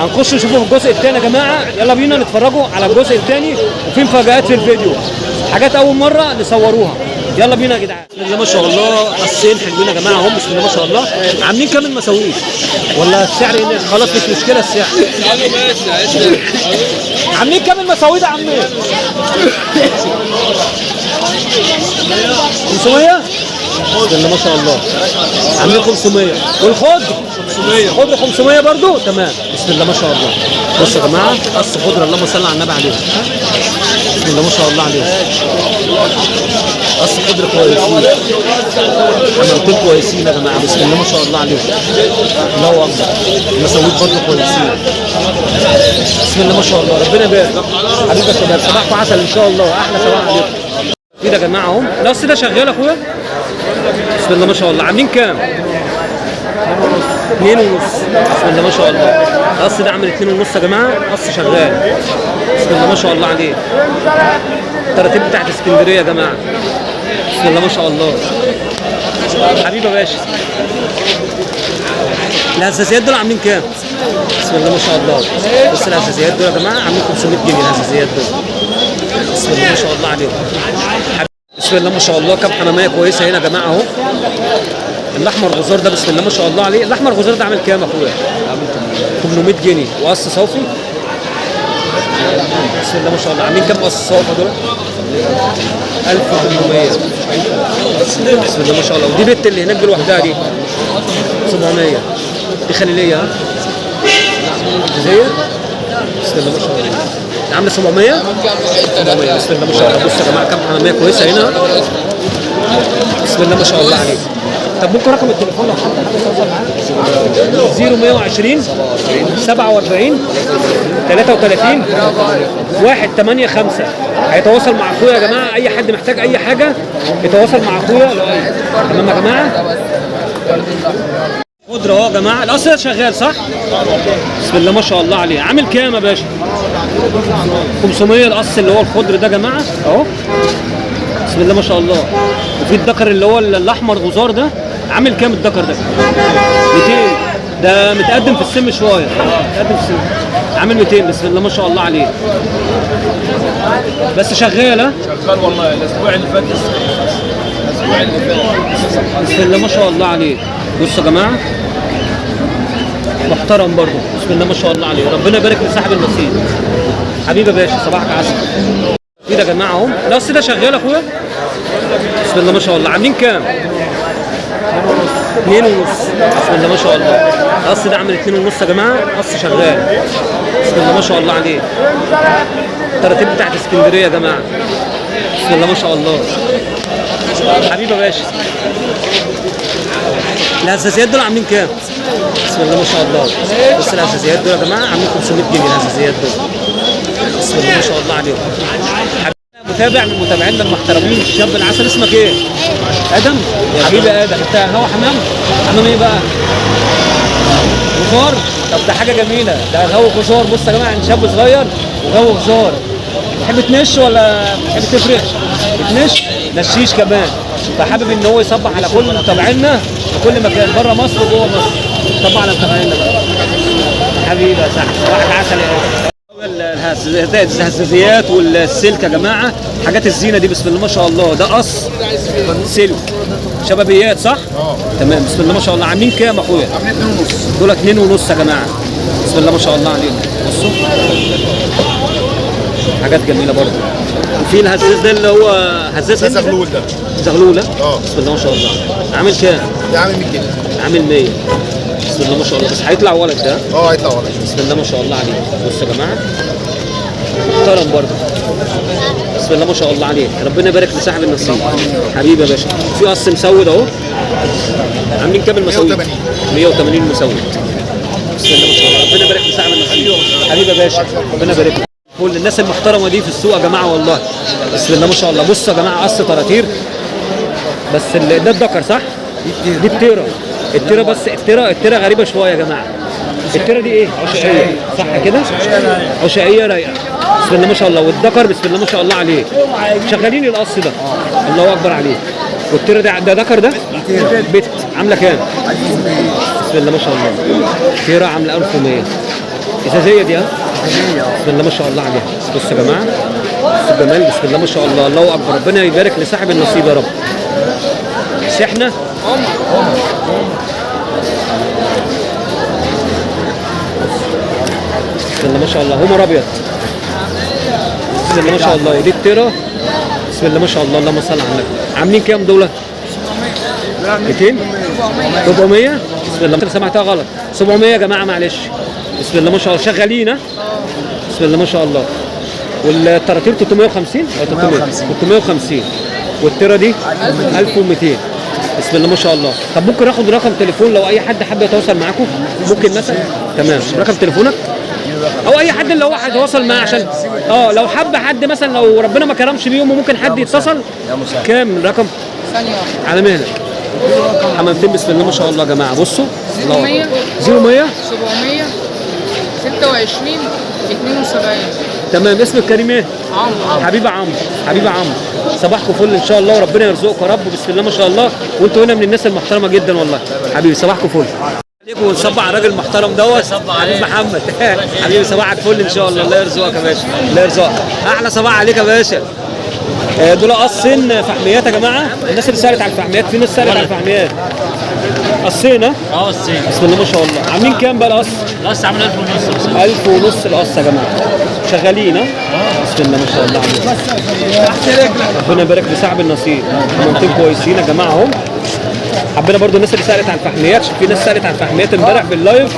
هنخش نشوفه في الجزء الثاني يا جماعه. يلا بينا نتفرجوا على الجزء الثاني وفي مفاجآت في الفيديو، حاجات اول مره نصوروها. يلا بينا يا جدعان. بسم الله ما شاء الله، قصين حلوين يا جماعه اهم. بسم الله ما شاء الله. عاملين كام المساويس؟ ولا السعر خلاص مش مشكله السعر. عاملين كام المساويس يا عمي؟ 500. بسم الله ما شاء الله. عاملين 500. والخضر 500. خضر 500 برضو تمام. بسم الله ما شاء الله. بصوا يا جماعه قص خضره، اللهم صل على النبي عليه. بسم الله ما شاء الله عليه. قص خضر كويسين، عملتين كويسين يا جماعه. بسم الله ما شاء الله عليه. الله اكبر. المساويت برضو كويسين. بسم الله ما شاء الله. ربنا يبارك. حبيبي يا شباب، صباحكم عسل ان شاء الله. احلى صباح عليكم. كده يا جماعه اهم. القص ده شغال يا اخويا. بسم الله ما شاء الله. عاملين كام؟ 2.5. بسم الله ما شاء الله. القص ده عامل 2.5 يا جماعه. قص شغال. بسم الله ما شاء الله عليه. التراتيب بتاعت اسكندريه يا جماعه. بسم الله ما شاء الله. حبيبي يا باشا. الهزازيات دول عاملين كام؟ بسم الله ما شاء الله. بص الهزازيات دول يا جماعه عاملين 500 جنيه الهزازيات دول. بسم الله ما شاء الله عليهم. بسم الله ما شاء الله. كام حماميه كويسه هنا يا جماعه اهو. الاحمر غزار ده بسم الله ما شاء الله عليه. الاحمر غزار ده عامل كام يا اخويا؟ 800 جنيه. وقص صوفي. بسم الله ما شاء الله. عاملين كام قص صوفي دول؟ 1800. بسم الله ما شاء الله. ودي بنت اللي هناك دي لوحدها دي 700. دي خليليه ها؟ زي بسم الله ما شاء الله. عامله 700. بسم الله ما شاء الله. بصوا يا جماعه كام حماميه كويسه هنا. بسم الله ما شاء الله عليك. طب ممكن رقم التليفون لو حد يتواصل معاك؟ 0120 47 33 185. هيتواصل مع اخويا يا جماعه. اي حد محتاج اي حاجه يتواصل مع اخويا. تمام يا جماعه. خضره اهو يا جماعه. القص ده شغال صح؟ بسم الله ما شاء الله عليه. عامل كام يا باشا؟ 500. القص اللي هو الخضر ده يا جماعه اهو. بسم الله ما شاء الله. وفي الدكر اللي هو الاحمر غزار ده عامل كام الدكر ده؟ 200. ده متقدم في السن شويه. متقدم في السن. عامل 200. بسم الله ما شاء الله عليه. بس شغال ها؟ شغال والله. الاسبوع اللي فات الاسبوع اللي فات. بسم الله ما شاء الله عليه. بصوا يا جماعه محترم برضه. بسم الله ما شاء الله عليه. ربنا يبارك لصاحب النصيب. حبيبي يا باشا صباحك عسل. كده يا جماعه اهو. القص ده شغال يا اخويا. بسم الله ما شاء الله. عاملين كام؟ 2.5. بسم الله ما شاء الله. القص ده عامل 2.5 يا جماعه. قص شغال. بسم الله ما شاء الله عليه. التراتيب بتاعت اسكندريه يا جماعه. بسم الله ما شاء الله. حبيبي يا باشا. الهزازيات دول عاملين كام؟ بسم الله ما شاء الله. بص الهزازيات دول يا جماعه عاملين 500 جنيه الهزازيات دول. بسم الله ما شاء الله عليهم. متابع من متابعينا المحترمين الشاب العسل. اسمك ايه؟ ادم. حبيبي ادم. انت هو حمام؟ حمام ايه بقى؟ غزار. طب ده حاجه جميله. ده غو غزار. بص يا جماعه عند شاب صغير وغو غزار. تحب تنش ولا تحب تفرق؟ بتنش؟ نشيش كمان. فحابب ان هو يصبح على كل متابعينا في كل مكان بره مصر وجوه مصر. صبح على متابعينا بقى. حبيبي يا صاحبي صباحك عسل يا الهزازيات والسلك يا جماعه. حاجات الزينه دي بسم الله ما شاء الله. ده قص سلك شبابيات صح؟ تمام. بسم الله ما شاء الله. عاملين كام يا اخويا؟ عاملين 2.5. دول 2.5 يا جماعه. بسم الله ما شاء الله عليهم. بصوا حاجات جميله برضه. وفي الهزاز ده اللي هو هزاز زغلول ده. زغلوله. بسم الله ما شاء الله. عامل كام؟ ده عامل 100 جنيه. عامل 100. بسم الله ما شاء الله. بس هيطلع ولد ده. هيطلع ولد. بسم الله ما شاء الله عليه. بصوا يا جماعه محترم برضه. بسم الله ما شاء الله عليه. ربنا يبارك لصاحب النصيب. حبيبي يا باشا. في قص مسود اهو. عاملين كام المسود؟ 180 مسود. بسم الله ما شاء الله. ربنا يبارك لصاحب النصيب. حبيبي يا باشا ربنا يبارك لك. كل الناس المحترمه دي في السوق يا جماعه والله. بسم الله ما شاء الله. بصوا يا جماعه قص طراطير. بس ده الدكر صح؟ دي التيره. التيره بس التيره غريبه شويه يا جماعه. التيره دي ايه؟ عشائيه صح كده؟ عشائيه رايقه. بسم الله ما شاء الله. والذكر بسم الله ما شاء الله عليه. شغالين القص ده. الله اكبر عليه. والتيره ده ذكر ده؟ بت عامله كام؟ بسم الله ما شاء الله. تيره عامله 1100. ازازيه دي ها؟ بسم الله ما شاء الله عليها. بصوا يا جماعه، بصوا الجمال، بسم الله ما شاء الله، الله اكبر. ربنا يبارك لصاحب النصيب يا رب. شحنه بسم الله ما شاء الله، هومر ابيض بسم الله ما شاء الله. ودي التيرا بسم الله ما شاء الله، اللهم صل على النبي. عاملين كام دول؟ 200 400 بسم الله. سمعتها غلط، 700 يا جماعه معلش. بسم الله ما شاء الله، شغالين ها؟ بسم الله ما شاء الله. والتراتير 350 او 350 والتيرا دي 1200 بسم الله ما شاء الله. طب ممكن اخد رقم تليفون لو اي حد حابب يتواصل معاكم؟ ممكن مثلا؟ تمام، رقم تليفونك او اي حد اللي هو هيتواصل معاه عشان لو حب حد مثلا، لو ربنا ما كرمش بيهم وممكن حد يتصل. كام رقم؟ ثانية واحدة. على مهلك. حمامتين بسم الله ما شاء الله يا جماعه. بصوا 0100 0100 700 26 72. تمام. اسمك كريم ايه؟ عمرو. حبيبي عمرو، حبيبي عمرو. صباحكم فل ان شاء الله، وربنا يرزقكم يا رب. بسم الله ما شاء الله، وانتوا هنا من الناس المحترمه جدا والله. حبيبي صباحكم فل عليكم، ونصب على الراجل المحترم دوت حبيب محمد. حبيبي صباحك فل ان شاء الله، الله يرزقك يا باشا، الله يرزقك. احلى صباح عليك يا باشا. دول قصين فحميات يا جماعه. الناس اللي سالت على الفحميات، في ناس سالت على الفحميات. قصين ها؟ الصين. بسم الله ما شاء الله. عاملين كام بقى القص؟ القص عامل 1000 ونص. 1000 ونص القص يا جماعه. شغالين ها؟ بسم الله ما شاء الله عليك. ربنا يبارك لصاحب النصيب. حمامتين كويسين يا جماعه اهم. حبينا برضو الناس اللي سالت عن الفحميات، في ناس سالت عن الفحميات امبارح باللايف،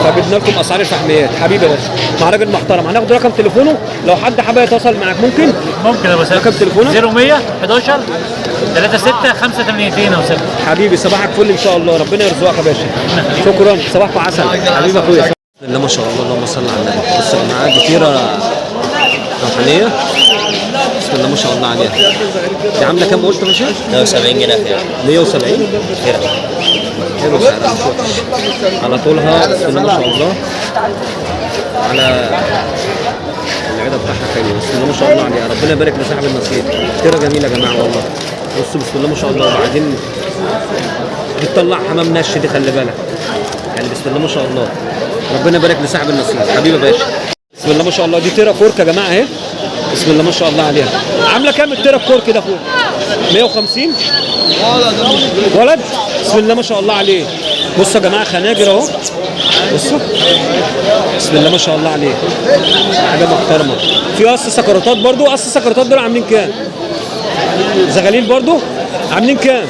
فجبنا لكم اسعار الفحميات. حبيبي يا باشا مع راجل محترم. هناخد رقم تليفونه لو حد حابب يتواصل معاك. ممكن يا باشا. رقم تليفونك 0100 11 36 85 او 7. حبيبي صباحك فل ان شاء الله، ربنا يرزقك يا باشا. شكرا، صباحكم عسل. حبيبي اخويا. بسم الله ما شاء الله، اللهم صل على النبي. بصوا يا جماعه، دي تيره روحانيه بسم الله ما شاء الله عليها. دي عامله كام قلت يا باشا؟ 170 جنيه خير. 170 خير. حلو سعرها مش وحش. على طولها بسم الله ما شاء الله، على العيله بتاعها حلو بسم الله ما شاء الله عليها. ربنا يبارك لصاحب النصيب. تيره جميله يا جماعه والله. بصوا بسم الله ما شاء الله. وبعدين بتطلع حمام نش دي، خلي بالك يعني. بسم الله ما شاء الله، ربنا يبارك لصاحب النصيب. حبيبي يا باشا بسم الله ما شاء الله. دي تيره كورك يا جماعه اهي. بسم الله ما شاء الله عليها. عامله كام التيره الكورك ده فوق؟ 150 ولد. بسم الله ما شاء الله عليه. بصوا يا جماعه، خناجر اهو. بصوا بسم الله ما شاء الله عليه، حاجه محترمه. في قص سكرتات برضو. قص السكرتات دول عاملين كام؟ زغاليل برضو عاملين كام؟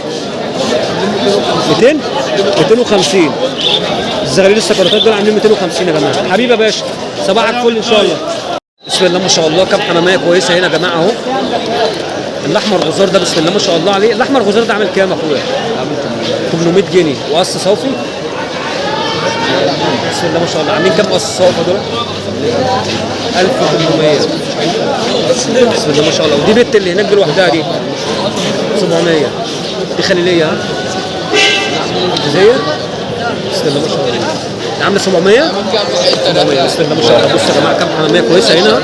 200 250. الزغاليل السكرتات دول عاملين 250 يا جماعه. حبيبي يا باشا صباحك فل ان شاء الله. بسم الله ما شاء الله، كام حماميه كويسه هنا يا جماعه اهو. الاحمر غزار ده بسم الله ما شاء الله عليه. الاحمر غزار ده عامل كام يا اخويا؟ 800 جنيه. وقص صوفي بسم الله ما شاء الله. عاملين كام قص صوفي دول؟ 1800 بسم الله ما شاء الله. ودي بنت اللي هناك دي لوحدها دي 700. دي خليليه ها؟ جزيه بسم الله ما شاء الله. عامله 700 بسم الله ما شاء الله. بصوا يا جماعه، كام حماميه كويسه هنا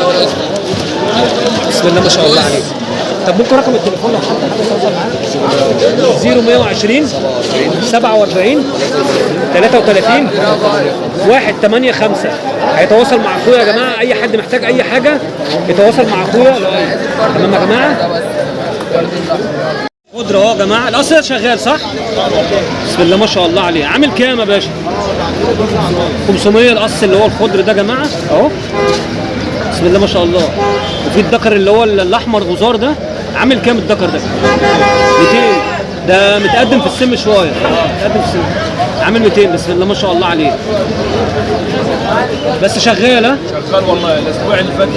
بسم الله ما شاء الله عليك. طب ممكن رقم التليفون لو حد حابب يتواصل معاك؟ 0120 47 33 185. هيتواصل مع اخويا يا جماعه. اي حد محتاج اي حاجه يتواصل مع اخويا. تمام يا جماعه. خضره اهو يا جماعه. القص ده شغال صح؟ بسم الله ما شاء الله عليه. عامل كام يا باشا؟ 500 القص اللي هو الخضر ده يا جماعه اهو. بسم الله ما شاء الله. وفي الدكر اللي هو الاحمر غزار ده عامل كام الدكر ده؟ 200. ده متقدم في السن شويه. متقدم في السن، عامل 200. بسم الله ما شاء الله عليه. بس شغال ها؟ شغال والله. الاسبوع اللي فات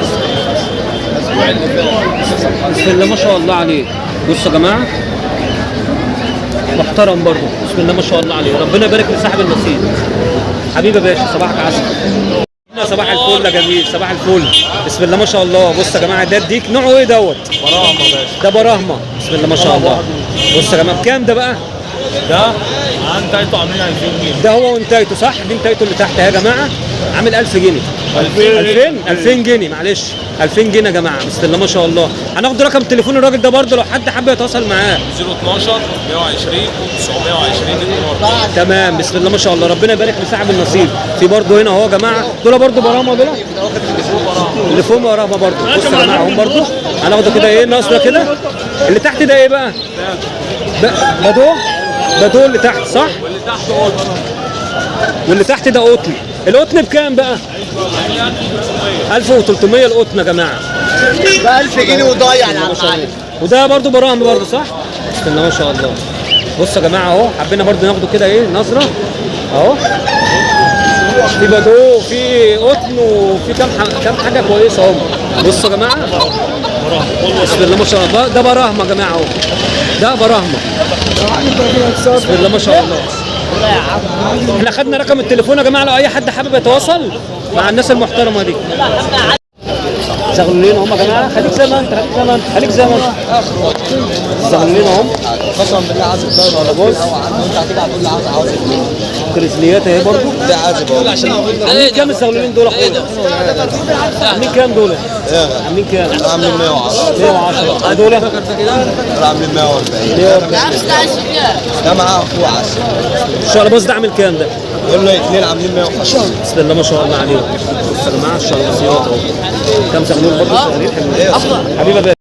الاسبوع اللي فات. بسم الله ما شاء الله عليه. بصوا يا جماعه، محترم برضه بسم الله ما شاء الله عليه. ربنا يبارك لصاحب النصيب. حبيبي يا باشا صباحك عسل. صباح الفل يا جميل، صباح الفل. بسم الله ما شاء الله. بصوا يا جماعه، ده الديك نوعه ايه دوت؟ براهما باشا. ده براهما بسم الله ما شاء الله. بصوا يا جماعه، بكام ده بقى؟ ده انتوا عاملين 2000 جنيه. ده هو وانتايته صح؟ دي انتايته اللي تحت يا جماعه، عامل 1000 جنيه. 2000 جنيه معلش. 2000 جنيه يا جماعه، بسم الله ما شاء الله. هناخد رقم تليفون الراجل ده برده لو حد حابب يتواصل معاه. 012 120 920 42. تمام، بسم الله ما شاء الله، ربنا يبارك لصاحب النصيب. في برده هنا اهو يا جماعه، دول برده براهما دول اللي فوق براهما برده. بصوا يا جماعه هم برده. هناخده كده ايه ناقص ده كده. اللي تحت ده ايه بقى؟ ده اللي تحت صح؟ واللي تحت قطن. واللي تحت ده قطن. القطن بكام بقى؟ 1300 القطن يا جماعه. ب 1000 جنيه وضايع على المعلم. وده برضو براهم برضو صح؟ بسم الله ما شاء الله. بصوا يا جماعه اهو، حبينا برضو ناخده كده ايه نظره اهو. في بدو وفي قطن وفي كام حاجه كويسه اهو. بصوا يا جماعه بسم الله ما شاء الله، ده براهمه يا جماعه اهو. ده براهمه بسم الله ما شاء الله. احنا خدنا رقم التليفون يا جماعه لو اي حد حابب يتواصل مع الناس المحترمه دي. زغلولين هم يا جماعه، خليك زي ما انت خليك زي ما انت. زغلولين هم قسما بالله عايز الضرب ولا بص انت هتيجي هتقول لي عاوز كريزليات اهي برضه. ده عازب اهو. عاملين كام الزغلولين دول يا اخويا؟ عاملين كام دول؟ عاملين كام؟ عاملين 110. 110 دول عاملين 140. ده معاه اخوه عسل. الشقلباز ده عامل كام ده؟ قول له اثنين عاملين 150. بسم الله ما شاء الله عليهم. بصوا يا جماعه الشقلبازيات اهو. كام زغلول برضه صغيرين حلوين. حبيبي يا باشا.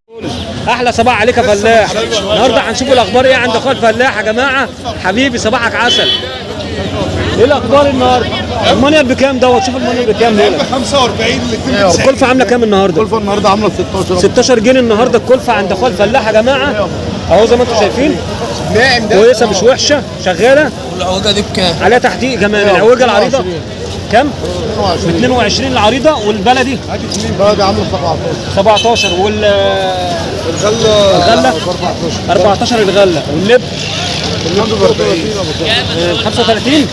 احلى صباح عليك يا فلاح. النهارده هنشوف الاخبار ايه عند اخويا الفلاح يا جماعه. حبيبي صباحك عسل. ايه الاخبار النهارده؟ المانيال بكام دوت؟ شوف المانيال بكام دول؟ 45 الاثنين. الكلفه عامله كام النهارده؟ الكلفه النهارده عامله 16 جنيه النهارده الكلفه عند اخويا الفلاح يا جماعه. اهو زي ما انتم شايفين ناعم ده كويسه مش وحشه شغاله. والعوجه دي بكام؟ عليها تحديق كمان. العوجه العريضه كام؟ ب 22 العريضه. والبلدي البلد عامله 17 الغله 14 الغله. واللب 35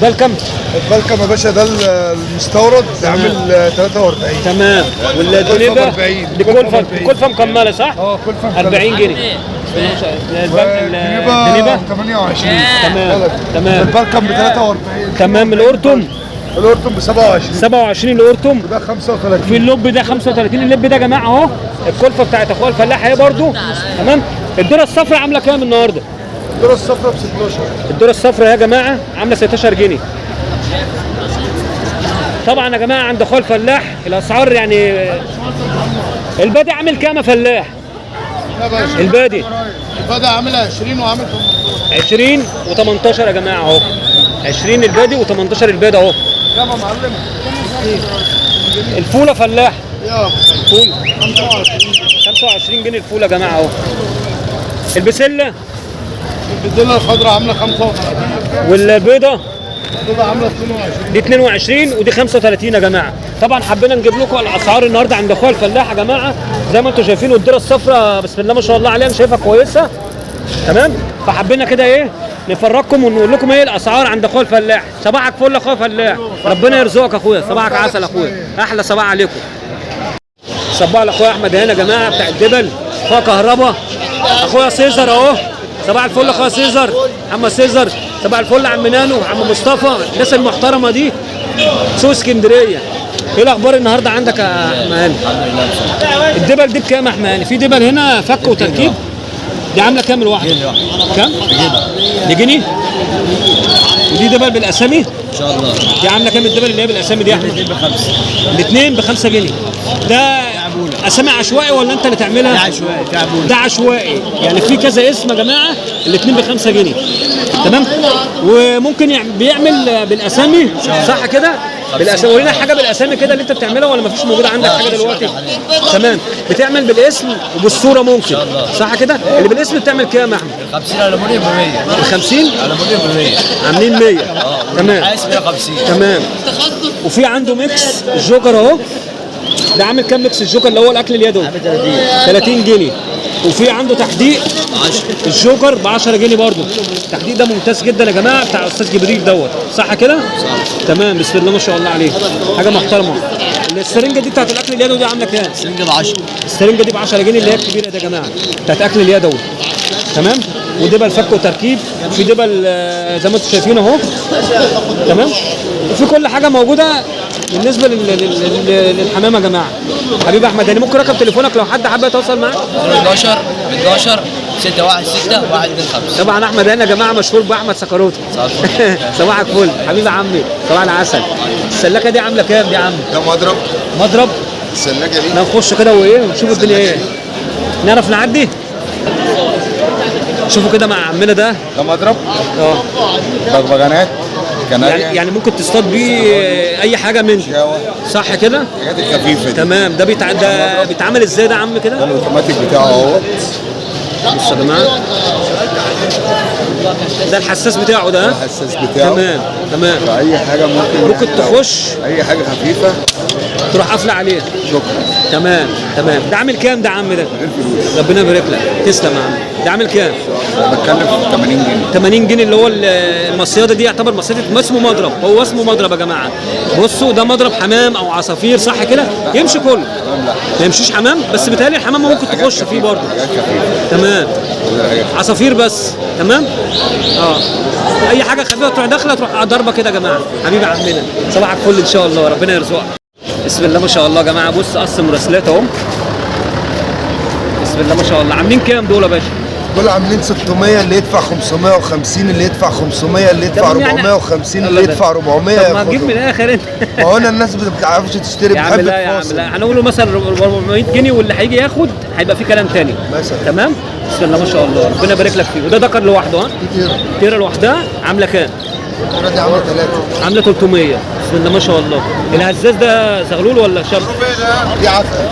ده الكم؟ البلكم يا باشا ده المستورد عامل 43. تمام. والدنيبه دي كلفه مكمله صح؟ كلفه 40 جنيه. الدنيبه 28. تمام. البلكم ب 43. تمام. القرطم ب 27 القرطم. وده 35. في اللب ده 35. اللب ده يا جماعه اهو الكلفه بتاعت اخويا الفلاح اهي برده. تمام. الذره الصفراء عامله كام النهارده؟ الذره الصفراء ب 16. الذره الصفراء يا جماعه عامله 16 جنيه. طبعا يا جماعه عند اخويا الفلاح الاسعار يعني. البادي عامل كام يا فلاح؟ يا باشا البادي البدا عامل 20 وعامل 20 و18 يا جماعه اهو. 20 البادي و18 البادي اهو. كام يا معلم؟ الفوله فلاح. يا فول 25 جنيه الفول يا جماعه اهو. البسله البدله الخضراء عامله 35. والبيضه البيضه عامله 22. دي 22 ودي 35 يا جماعه. طبعا حبينا نجيب لكم الاسعار النهارده عند اخويا الفلاح يا جماعه زي ما انتم شايفين. والذره الصفراء بسم الله ما شاء الله عليها انا شايفها كويسه. تمام. فحبينا كده ايه نفرجكم ونقول لكم ايه الاسعار عند اخويا الفلاح. صباحك فل يا اخويا فلاح، ربنا يرزقك يا اخويا. صباحك عسل يا اخويا، احلى صباح عليكم. صباح لاخويا احمد هنا يا جماعه بتاع الدبل. اخويا كهربا اخويا سيزر اهو. صباح الفل اخويا سيزر، محمد سيزر. صباح الفل عم نانو، عم مصطفى، الناس المحترمه دي. سوق اسكندريه. ايه الاخبار النهارده عندك يا احمد هاني؟ الدبل دي بكام يا احمد هاني؟ في دبل هنا فك وتركيب. دي عامله كام الواحده؟ كام؟ دي جنيه. ودي دبل بالاسامي؟ ان شاء الله. دي عامله كام الدبل اللي هي بالاسامي دي يا احمد؟ الاثنين ب5 جنيه. ده اسامي عشوائي ولا انت اللي تعملها؟ ده عشوائي تعبون. ده عشوائي يعني في كذا اسم يا جماعه. الاثنين ب5 جنيه. تمام. وممكن بيعمل بالاسامي صح كده؟ بالاسامي. ورينا حاجه بالاسامي كده اللي انت بتعملها ولا مفيش موجوده عندك حاجه دلوقتي؟ تمام. بتعمل بالاسم وبالصوره ممكن صح كده؟ اللي بالاسم بتعمل كام يا احمد؟ 50 ألمونيوم ب 100. ال 50 ألمونيوم ب 100. عاملين 100. تمام. عايز 150. تمام. وفي عنده ميكس الجوكر اهو. ده عامل كام ميكس الجوكر اللي هو الاكل اليدوي؟ 30 جنيه. وفي عنده تحديق 10. الجوكر ب 10 جنيه برضه. التحديق ده ممتاز جدا يا جماعه بتاع الاستاذ جبريل دوت صح كده؟ صح. تمام. بسم الله ما شاء الله عليه، حاجه محترمه. السرنجه دي بتاعت الاكل اليدوي دي عامله كام؟ سرنجة ب 10. السرنجه دي ب 10 جنيه اللي هي الكبيره دي يا جماعه بتاعت اكل اليدوي. تمام. ودبل فك وتركيب. وفي دبل زي ما انتم شايفين اهو. تمام. وفي كل حاجه موجوده بالنسبه للحمام يا جماعه حبيب احمد يعني ممكن رقم تليفونك لو حد حابب يتواصل معاك 11 616 125. طبعا احمد هنا يا جماعه مشهور باحمد سكروته صباح الفل حبيب عمي صباح العسل. السلاكه دي عامله كام دي يا عم؟ ده مضرب مضرب السلاكه دي. نخش كده وايه ونشوف الدنيا ايه. نعرف نعدي. شوفوا كده مع عمنا ده مضرب اه بغبغانات كناريا يعني ممكن تصطاد بيه اي حاجه من شاوة صح كده؟ الحاجات الخفيفه دي. تمام. ده بيتعمل ازاي ده يا عم كده؟ ده الاوتوماتيك بتاعه اهو. بصوا يا جماعه ده الحساس بتاعه ده الحساس بتاعه تمام فاي حاجه ممكن تخش اي حاجه خفيفه تروح قافله عليها. شكرا. تمام. ده عامل كام ده يا عم ده؟ غير فلوس. ربنا يبارك لك تسلم يا عم. ده عامل كام؟ بتكلم في 80 جنيه. 80 جنيه اللي هو المصياده دي يعتبر مصيده ما اسمه مضرب. هو اسمه مضرب يا جماعه. بصوا ده مضرب حمام او عصافير صح كده؟ يمشي كله. تمام. لا ما يمشيش حمام بس بيتهيألي الحمام ممكن تخش فيه برضه. حاجات خفيفه. تمام. حاجات عصافير بس. تمام. اي حاجه خفيفه تروح داخله تروح ضربه كده يا جماعه. حبيبي عمنا صباحك فل ان شاء الله ربنا يرزقك. بسم الله ما شاء الله يا جماعه. بص قص مراسلات اهو. بسم الله ما شاء الله. عاملين كام دول يا باشا؟ دول عاملين 600 اللي يدفع 550 اللي يدفع 500 اللي يدفع طب يعني 450 اللي يدفع 400 طب ما تجيب من الاخر انت. ما هو انا الناس ما بتعرفش تشتري يا عم بتحب لا يا عم تفاصل لا هنقوله مثلا 400 جنيه واللي هيجي ياخد هيبقى في كلام تاني مثلا. تمام. بسم الله ما شاء الله ربنا يبارك لك فيه. وده ذكر لوحده ها؟ تيرة لوحدها عامله كام؟ دي عامله 3 عامله 300. بسم الله ما شاء الله. الهزاز ده زغلول ولا شاب؟ دي عفه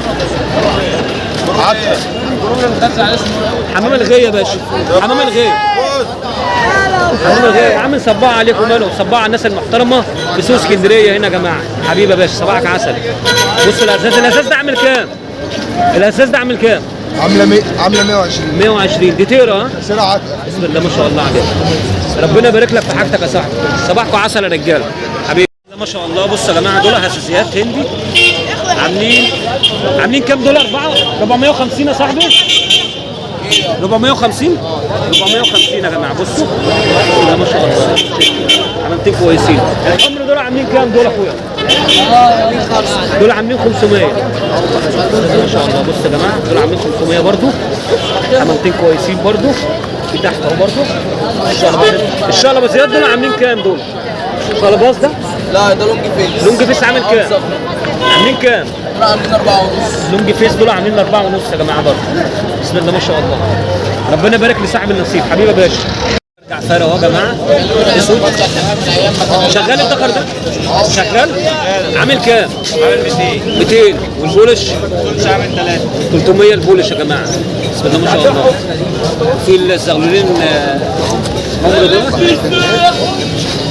حمام الغيه يا باشا. حمام الغيه عامل صباع عليكم ماله صباع على الناس المحترمه في سوق اسكندريه هنا يا جماعه. حبيبي يا باشا صباحك عسل. بص الازاز ده عامل كام؟ الازاز ده عامل كام؟ عامله 120 120. دي تيرة ها؟ سرعه عفه. بسم الله ما شاء الله عليك. ربنا يبارك لك في حاجتك يا صاحبي. صباحكم عسل يا رجاله حبيبي. ما شاء الله. بص يا جماعه دول هساسيات هندي عاملين كام دول؟ 450 يا صاحبي. 450 يا جماعه. بصوا ده ما شاء الله عملتين كويسين. الحمر دول عاملين كام دول يا اخويا؟ دول عاملين 500 ما شاء الله. بصوا يا جماعه دول عاملين 500 برضو. عملتين كويسين برضو. في تحت اهو برضو. الشقلباظيات دول عاملين كام دول؟ الشقلباظ ده؟ لا ده لونج فيس. لونج فيس عامل كام؟ عاملين كام؟ عاملين 4.5. لونج فيس دول عاملين 4.5 يا جماعه برضه. بسم الله ما شاء الله. ربنا يبارك لصاحب النصيب حبيبي يا باشا. جعفر اهو يا جماعه. اسود شغال الدكر ده؟ شغال؟ عامل كام؟ عامل 200. والبولش؟ البولش عامل 300 البولش يا جماعه. بسم الله ما شاء الله. في الزغلولين عمره ده؟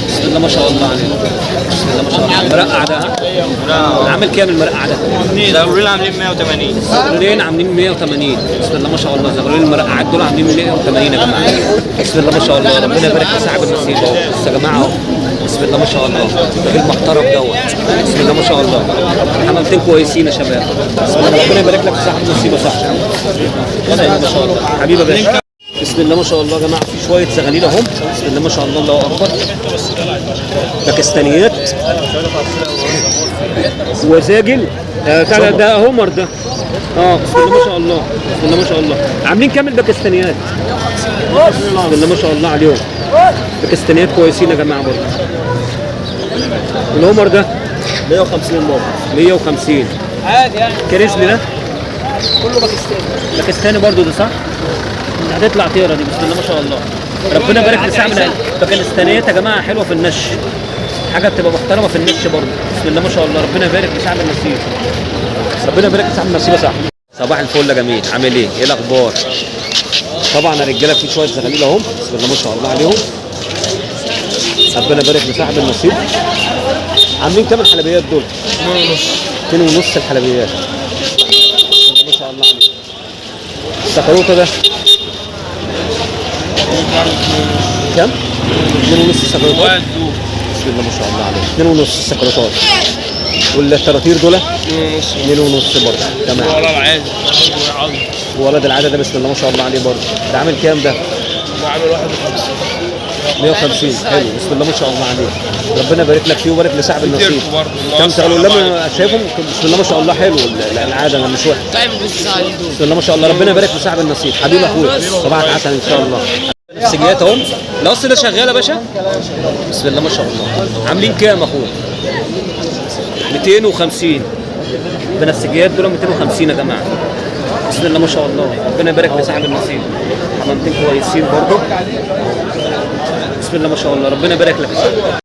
بسم الله ما شاء الله عليه. بسم الله ما شاء الله. المرقع ده ها؟ عامل كام المرقع ده؟ زغلولين عاملين 180. زغلولين عاملين 180. بسم الله ما شاء الله. زغلولين المرقعات دول عاملين 180 يا جماعه. بسم الله ما شاء الله. ربنا يبارك لصاحب النصيب اهو. بص يا جماعه اهو. بسم الله ما شاء الله. راجل محترم دوت. بسم الله ما شاء الله. حمامتين كويسين يا شباب. بسم الله ربنا يبارك لك في صاحب النصيب يا صاحبي. بسم الله ما شاء الله. حبيبي يا باشا. بسم الله ما شاء الله يا جماعه. في شويه زغاليل اهم. بسم الله ما شاء الله. الله اكبر. باكستانيات وزاجل. ده هومر ده. بسم الله ما شاء الله. بسم الله ما شاء الله. عاملين كام الباكستانيات؟ بسم الله ما شاء الله عليهم. باكستانيات كويسين يا جماعه برضه. الهومر ده 150 برضه. 150 عادي يعني. كريزلي ده كله باكستاني. باكستاني برضه ده صح؟ هتطلع طيره دي. بسم الله ما شاء الله. ربنا يبارك لصاحبنا. باكستانيات يا جماعه حلوه في النش. حاجه بتبقى محترمه في النش برضه. بسم الله ما شاء الله. ربنا يبارك لصاحب النصيب. ربنا يبارك لصاحب النصيب يا صاحبي. صباح الفل يا جميل. عامل ايه؟ ايه الاخبار؟ طبعا يا رجاله في شويه زغاليل اهم. بسم الله ما شاء الله عليهم. ربنا يبارك لصاحب النصيب. عاملين كام الحلبيات دول؟ 2.5 الحلبيات. بسم الله ما شاء الله عليهم. السكروته ده كم؟ 2.5 سكروتات. بسم الله ما شاء الله عليه. 2.5 سكروتات. والتراتير دول 2.5 برضه. تمام. ولد العادي ولد العاده ده بسم الله ما شاء الله عليه برضه. ده عامل كام ده؟ ده عامل 51. 150 حلو، بسم الله ما شاء الله عليك. ربنا يبارك لك فيه ويبارك لصاحب النصيب. كم تغلوا لما شايفهم بسم الله ما شاء الله حلو العاده مش وحش. بسم الله ما شاء الله، ربنا يبارك لصاحب النصيب. حبيب اخويا صباحك عسل ان شاء الله. بنفسجيات اهو، القص ده شغال يا باشا. بسم الله ما شاء الله. عاملين كام اخويا؟ 250. بنفسجيات دول 250 يا جماعه. بسم الله ما شاء الله، ربنا يبارك لصاحب النصيب. حمامتين كويسين برضه. بسم الله ما شاء الله، ربنا يبارك لك.